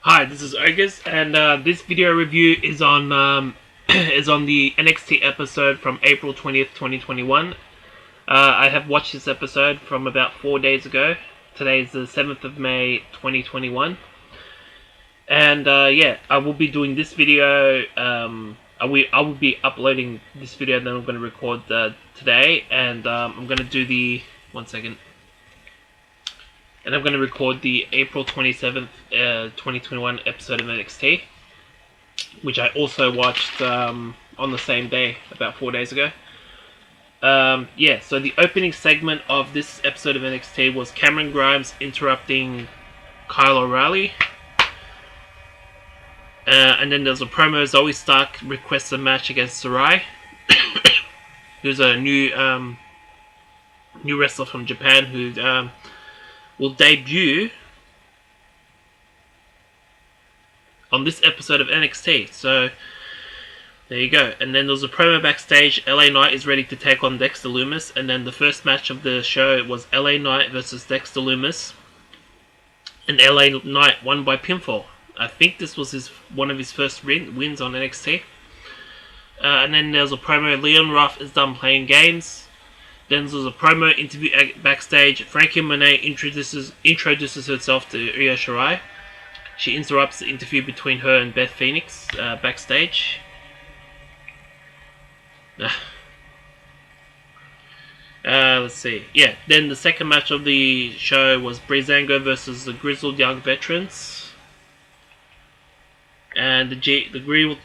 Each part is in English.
Hi, this is August, and this video review is on is on the NXT episode from April 20th, 2021. I have watched this episode from about 4 days ago. Today is the 7th of May, 2021. And yeah, I will be doing this video. I will be uploading this video that I'm going to record today, and I'm going to do the 1 second. And I'm going to record the April 27th, 2021 episode of NXT, which I also watched on the same day, about 4 days ago. Yeah, so the opening segment of this episode of NXT was Cameron Grimes interrupting Kyle O'Reilly. And then there's a promo. Zoe Stark requests a match against Sarai, who's a new wrestler from Japan who will debut on this episode of NXT. So there you go. And then there's a promo backstage. LA Knight is ready to take on Dexter Lumis, and then the first match of the show was LA Knight versus Dexter Lumis, and LA Knight won by pinfall. I think this was one of his first wins on NXT. And then there's a promo. Leon Ruff is done playing games. Then there's a promo interview backstage. Frankie Monet introduces herself to Io Shirai. She interrupts the interview between her and Beth Phoenix backstage. Let's see. Yeah, then the second match of the show was Breezango versus the Grizzled Young Veterans. And the Grizzled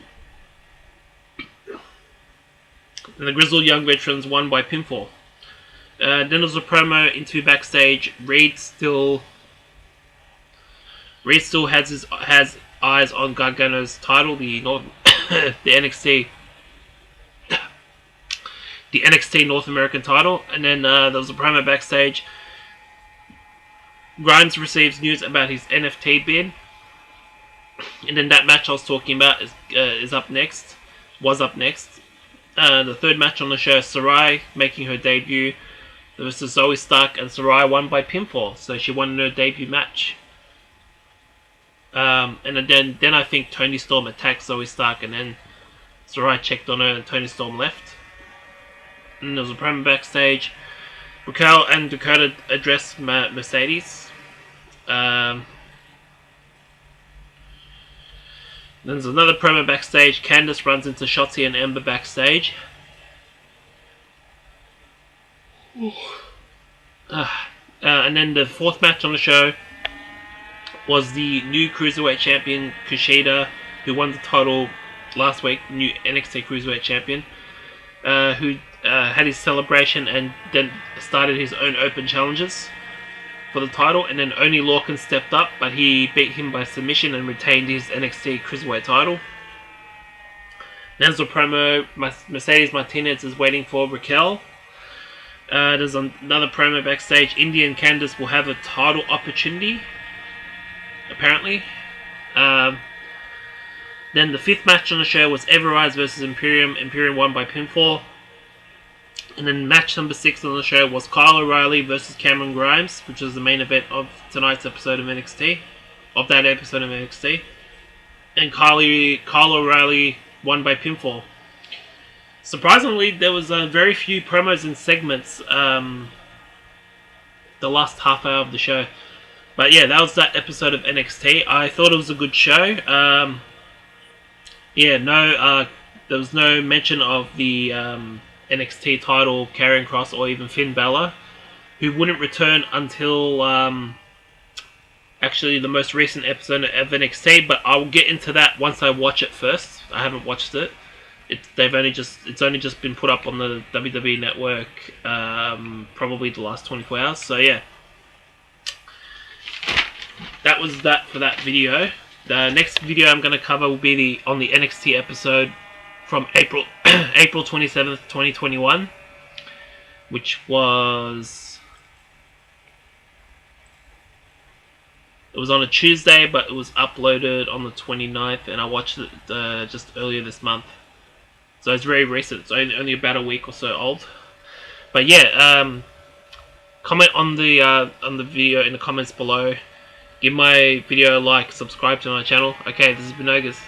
Young Veterans won by pinfall. Then there was a promo interview backstage. Reed still has eyes on Gargano's title, the NXT North American title. And then there was a promo backstage. Grimes receives news about his NFT bid, and then that match I was talking about is up next. Was up next. The third match on the show, Sarai making her debut versus Zoe Stark, and Sarai won by pinfall, so she won her debut match. And then I think Toni Storm attacked Zoe Stark, and then Sarai checked on her, and Toni Storm left. And there was a promo backstage. Raquel and Dakota addressed Mercedes. Then there's another promo backstage. Candice runs into Shotzi and Ember backstage. And then the fourth match on the show was the new Cruiserweight Champion, Kushida, who won the title last week, new NXT Cruiserweight Champion, who had his celebration and then started his own open challenges for the title. And then Oney Lorcan stepped up, but he beat him by submission and retained his NXT Cruiserweight title. There's a promo. Mercedes Martinez is waiting for Raquel. There's another promo backstage. Indy and Candice will have a title opportunity, apparently. Then the fifth match on the show was Everrise versus Imperium. Imperium won by pinfall. And then match number 6 on the show was Kyle O'Reilly versus Cameron Grimes, which was the main event of tonight's episode of NXT. Of that episode of NXT. And Kyle O'Reilly won by pinfall. Surprisingly, there was very few promos and segments the last half hour of the show. But yeah, that was that episode of NXT. I thought it was a good show. There was no mention of the NXT title, Karrion Kross, or even Finn Balor, who wouldn't return until actually the most recent episode of NXT. But I'll get into that once I watch it first. I haven't watched it. It's only just been put up on the WWE network probably the last 24 hours. So yeah, that was that for that video. The next video I'm going to cover will be on the NXT episode from April 27th, 2021, which was on a Tuesday, but it was uploaded on the 29th, and I watched it just earlier this month. So it's very recent. It's only about a week or so old. But yeah, comment on the video in the comments below Give my video a like, subscribe to my channel. Okay, this is Benogus.